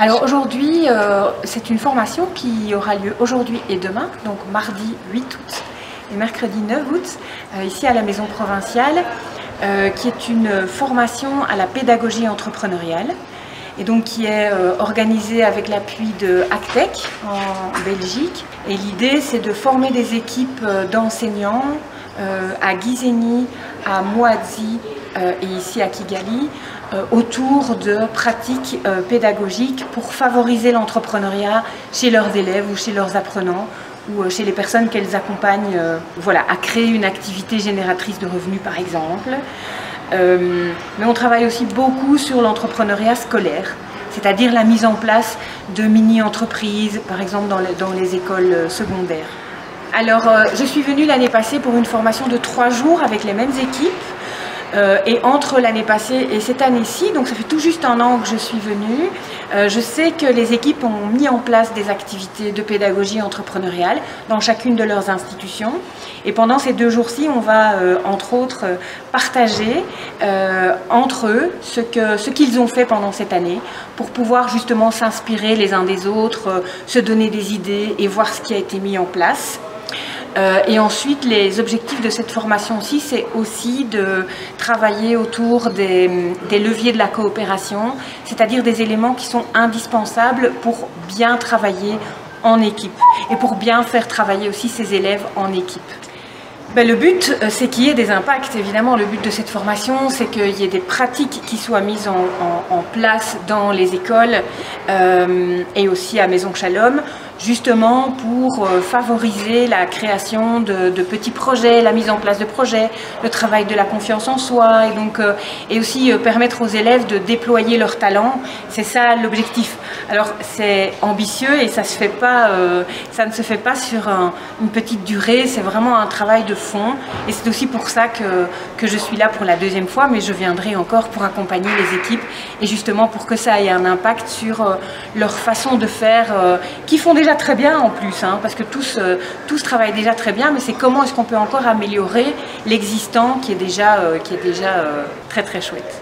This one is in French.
Alors aujourd'hui, c'est une formation qui aura lieu aujourd'hui et demain, donc mardi 8 août et mercredi 9 août, ici à la Maison Provinciale, qui est une formation à la pédagogie entrepreneuriale et donc qui est organisée avec l'appui de Actec en Belgique. Et l'idée, c'est de former des équipes d'enseignants à Gizeni, à Moadzi et ici à Kigali, autour de pratiques pédagogiques pour favoriser l'entrepreneuriat chez leurs élèves ou chez leurs apprenants ou chez les personnes qu'elles accompagnent à créer une activité génératrice de revenus par exemple. Mais on travaille aussi beaucoup sur l'entrepreneuriat scolaire, c'est-à-dire la mise en place de mini-entreprises, par exemple dans les écoles secondaires. Alors, je suis venue l'année passée pour une formation de 3 jours avec les mêmes équipes. Et entre l'année passée et cette année-ci, donc ça fait tout juste 1 an que je suis venue, je sais que les équipes ont mis en place des activités de pédagogie entrepreneuriale dans chacune de leurs institutions. Et pendant ces 2 jours-ci, on va entre autres partager entre eux ce qu'ils ont fait pendant cette année pour pouvoir justement s'inspirer les uns des autres, se donner des idées et voir ce qui a été mis en place. Et ensuite, les objectifs de cette formation-ci, c'est aussi de travailler autour des leviers de la coopération, c'est-à-dire des éléments qui sont indispensables pour bien travailler en équipe et pour bien faire travailler aussi ses élèves en équipe. Le but, c'est qu'il y ait des impacts. Évidemment, le but de cette formation, c'est qu'il y ait des pratiques qui soient mises en place dans les écoles et aussi à Maison Shalom, justement pour favoriser la création de petits projets, la mise en place de projets, le travail de la confiance en soi et aussi permettre aux élèves de déployer leurs talents. C'est ça l'objectif. Alors c'est ambitieux et ça ne se fait pas sur une petite durée, c'est vraiment un travail de fond et c'est aussi pour ça que je suis là pour la 2e fois, mais je viendrai encore pour accompagner les équipes et justement pour que ça ait un impact sur leur façon de faire, qui font déjà très bien en plus, parce que tous travaillent déjà très bien, mais c'est comment est-ce qu'on peut encore améliorer l'existant qui est déjà très très chouette.